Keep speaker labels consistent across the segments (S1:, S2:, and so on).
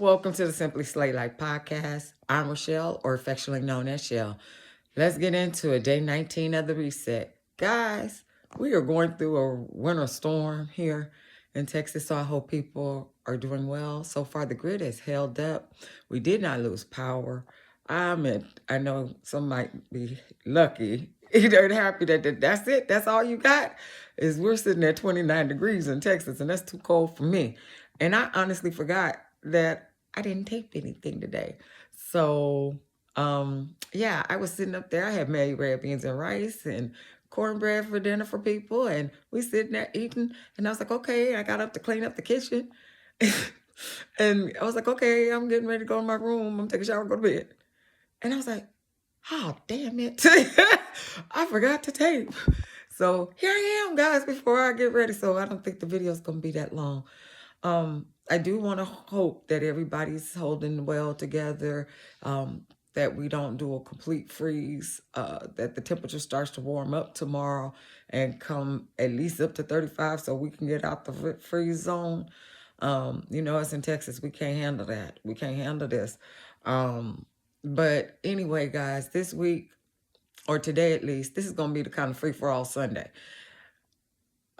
S1: Welcome to the Simply Slay Life podcast. I'm Rochelle, or affectionately known as Shell. Let's get into it. Day 19 of the reset. Guys, we are going through a winter storm here in Texas, so I hope people are doing well. So far, the grid has held up. We did not lose power. I know some might be lucky. They're happy that's it. That's all you got. Is we're sitting at 29 degrees in Texas, and that's too cold for me. And I honestly forgot that I didn't tape anything today. So yeah, I was sitting up there. I had made red beans and rice and cornbread for dinner for people, and we sitting there eating. And I was like, okay, I got up to clean up the kitchen. And I was like, okay, I'm getting ready to go in my room. I'm taking a shower, go to bed. And I was like, oh, damn it. I forgot to tape. So here I am, guys, before I get ready. So I don't think the video is going to be that long. I do want to hope that everybody's holding well together, that we don't do a complete freeze, that the temperature starts to warm up tomorrow and come at least up to 35 so we can get out the freeze zone. Us in Texas, we can't handle that. We can't handle this. But anyway, guys, this week, or today at least, this is going to be the kind of free-for-all Sunday.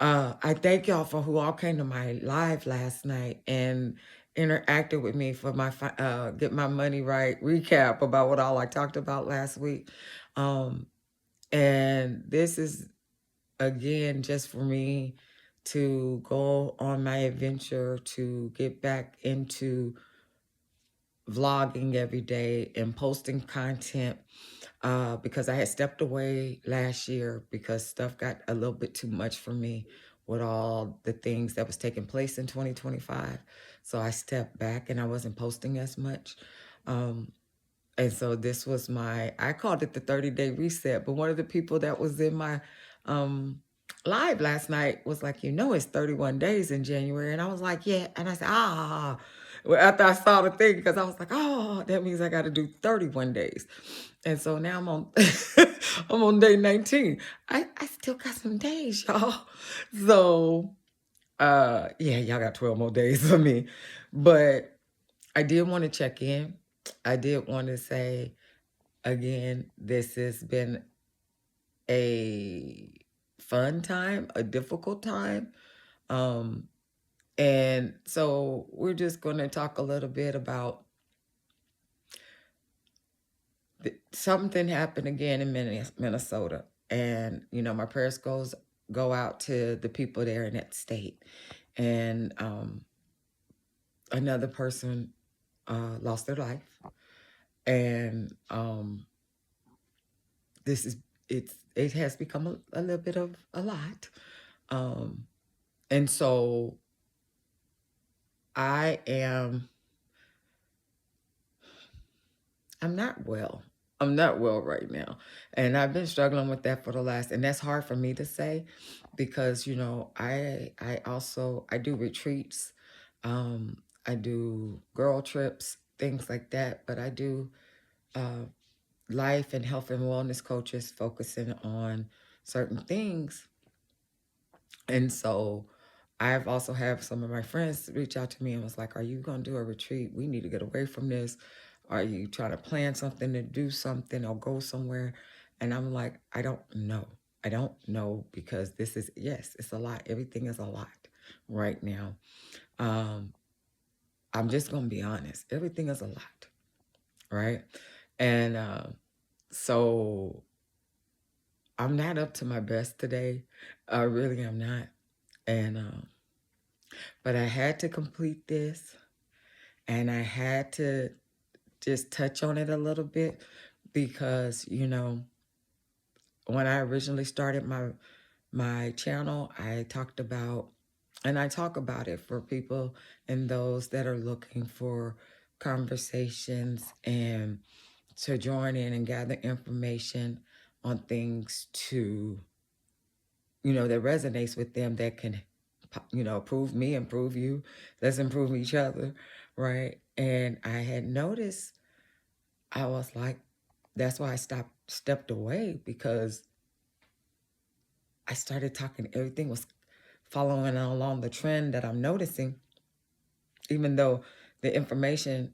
S1: I thank y'all for who all came to my live last night and interacted with me for my Get My Money Right recap about what all I talked about last week. And this is, again, just for me to go on my adventure to get back into vlogging every day and posting content, because I had stepped away last year because stuff got a little bit too much for me with all the things that was taking place in 2025. So I stepped back and I wasn't posting as much. And so this was I called it the 30-day reset, but one of the people that was in my live last night was like, it's 31 days in January. And I was like, yeah. And I said, well, after I saw the thing, because I was like, oh, that means I got to do 31 days. And so now I'm on I'm on day 19. I still got some days, y'all. So yeah, y'all got 12 more days for me. But I did want to check in. I did want to say again, this has been a fun time, a difficult time. And so we're just going to talk a little bit about something happened again in Minnesota. And, my prayers go out to the people there in that state. And another person lost their life. And it has become a little bit of a lot. And so I'm not well. I'm not well right now. And I've been struggling with that for and that's hard for me to say because, I do retreats. I do girl trips, things like that, but I do life and health and wellness coaches focusing on certain things. And so I've also had some of my friends reach out to me and was like, are you going to do a retreat? We need to get away from this. Are you trying to plan something to do something or go somewhere? And I'm like, I don't know. I don't know because yes, it's a lot. Everything is a lot right now. I'm just going to be honest. Everything is a lot, right? And so I'm not up to my best today. I really am not. And but I had to complete this and I had to just touch on it a little bit because, when I originally started my channel, I talked about, and I talk about it for people and those that are looking for conversations and to join in and gather information on things that resonates with them that can, prove me, improve you. Let's improve each other, right? And I had noticed, I was like, that's why I stepped away because I started talking, everything was following along the trend that I'm noticing, even though the information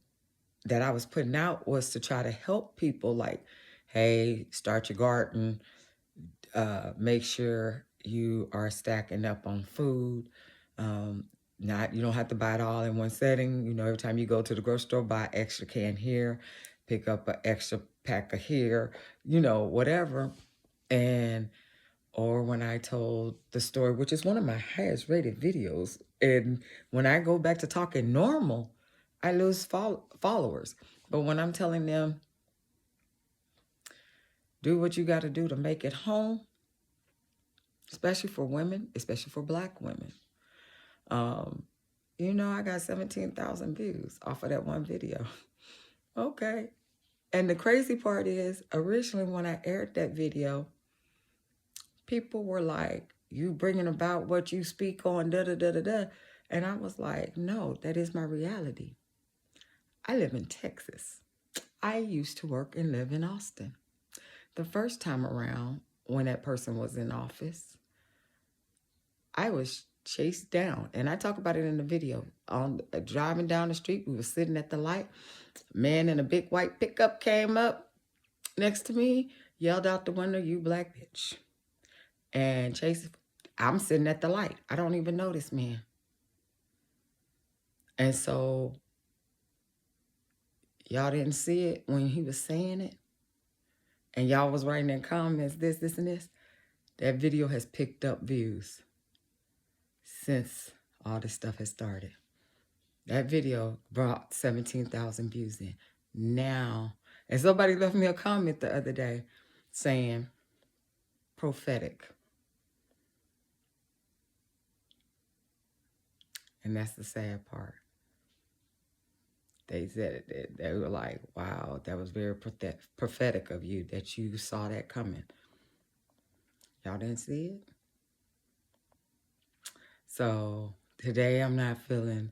S1: that I was putting out was to try to help people, like, hey, start your garden, make sure you are stacking up on food. Not, you don't have to buy it all in one setting. You know, every time you go to the grocery store, buy extra can here, pick up an extra pack of here, you know, whatever. And or when I told the story, which is one of my highest rated videos, and when I go back to talking normal, I lose followers. But when I'm telling them, do what you got to do to make it home, especially for women, especially for Black women, you know, I got 17,000 views off of that one video. Okay. And the crazy part is, originally when I aired that video, people were like, you bringing about what you speak on, da da da da da. And I was like, no, that is my reality. I live in Texas. I used to work and live in Austin. The first time around, when that person was in office, I was chased down. And I talk about it in the video. On driving down the street, we were sitting at the light. A man in a big white pickup came up next to me, yelled out the window, "You black bitch." And Chase, I'm sitting at the light. I don't even know this man. And so y'all didn't see it when he was saying it. And y'all was writing in comments, this, and this. That video has picked up views since all this stuff has started. That video brought 17,000 views in. Now, and somebody left me a comment the other day saying, prophetic. And that's the sad part. They said it. They were like, wow, that was very prophetic of you that you saw that coming. Y'all didn't see it? So today I'm not feeling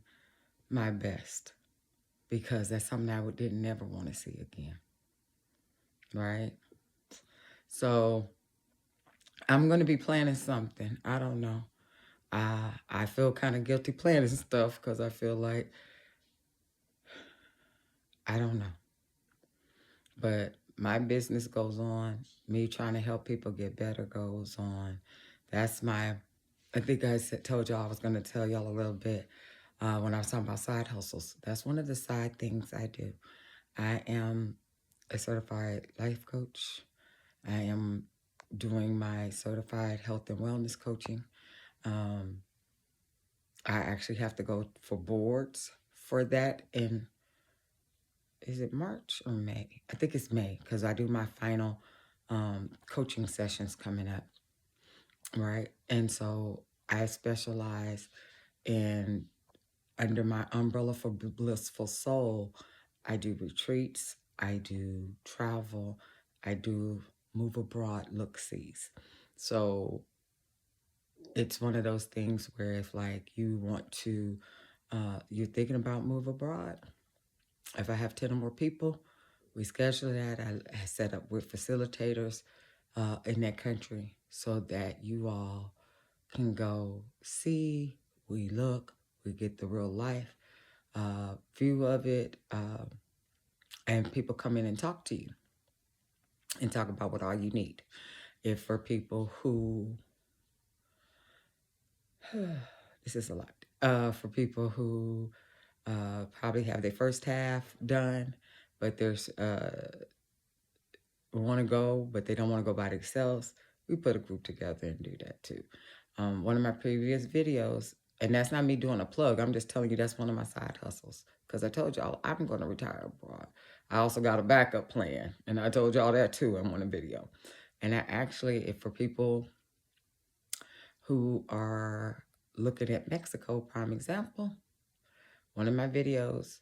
S1: my best because that's something I didn't ever want to see again. Right? So I'm going to be planning something. I don't know. I feel kind of guilty planning stuff because I feel like, I don't know. But my business goes on. Me trying to help people get better goes on. That's my, I think I told y'all I was going to tell y'all a little bit when I was talking about side hustles. That's one of the side things I do. I am a certified life coach. I am doing my certified health and wellness coaching. I actually have to go for boards for that in, is it March or May? I think it's May because I do my final coaching sessions coming up, right? And so I specialize in, under my umbrella for Blissful Soul, I do retreats, I do travel, I do move abroad look-sees. So it's one of those things where if like you want to, you're thinking about move abroad, if I have 10 or more people, we schedule that. I set up with facilitators in that country so that you all can go see, we look, we get the real life view of it, and people come in and talk to you and talk about what all you need. If for people who, this is a lot, for people who probably have their first half done, but there's want to go, but they don't want to go by themselves, we put a group together and do that too. One of my previous videos, and that's not me doing a plug, I'm just telling you that's one of my side hustles, because I told y'all I'm going to retire abroad. I also got a backup plan, and I told y'all that too in one video. And I actually, if for people who are looking at Mexico, prime example, one of my videos,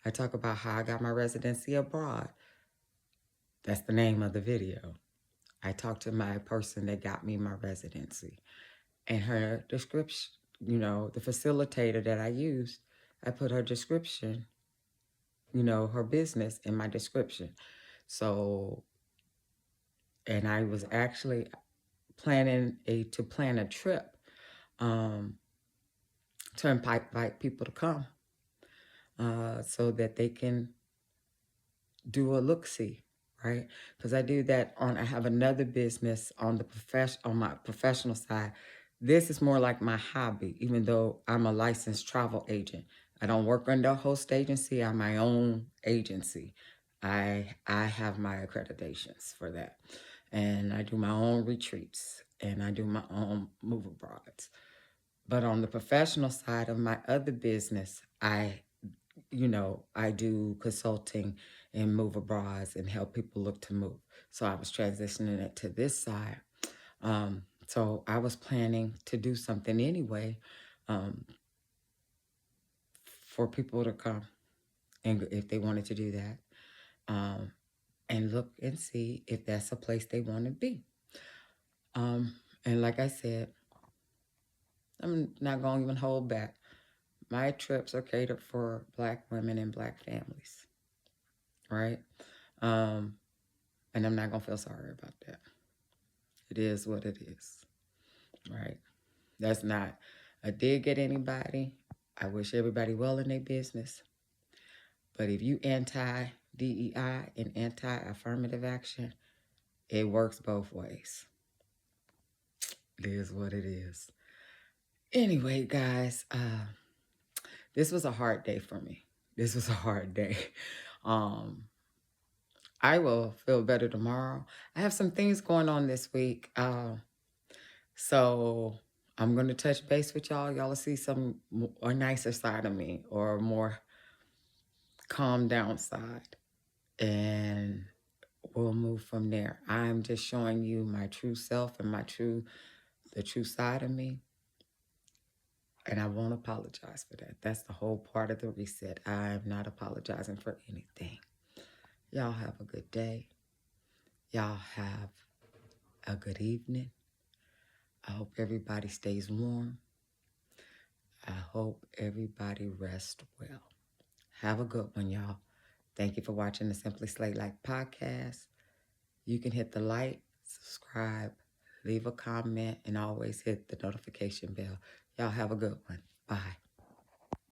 S1: I talk about how I got my residency abroad. That's the name of the video. I talked to my person that got me my residency, and her description, you know, the facilitator that I used, I put her description, you know, her business in my description. So, and I was actually planning to plan a trip to invite people to come. so that they can do a look-see, right? Because I do that I have another business on on my professional side. This is more like my hobby, even though I'm a licensed travel agent. I don't work under a host agency. I'm my own agency. I have my accreditations for that. And I do my own retreats and I do my own move abroads. But on the professional side of my other business, I do consulting and move abroad and help people look to move. So I was transitioning it to this side. So I was planning to do something anyway um, for people to come and if they wanted to do that and look and see if that's a place they want to be. And like I said, I'm not going to even hold back. My trips are catered for Black women and Black families, right? And I'm not going to feel sorry about that. It is what it is, right? That's not a dig at anybody. I wish everybody well in their business. But if you anti-DEI and anti-affirmative action, it works both ways. It is what it is. Anyway, guys, this was a hard day for me. This was a hard day. I will feel better tomorrow. I have some things going on this week. So I'm going to touch base with y'all. Y'all will see a nicer side of me or a more calm down side. And we'll move from there. I'm just showing you my true self and the true side of me. And I won't apologize for that. That's the whole part of the reset. I'm not apologizing for anything. Y'all have a good day. Y'all have a good evening. I hope everybody stays warm. I hope everybody rests well. Have a good one, y'all. Thank you for watching the Simply Slay Like podcast. You can hit the like, subscribe, leave a comment, and always hit the notification bell. Y'all have a good one. Bye.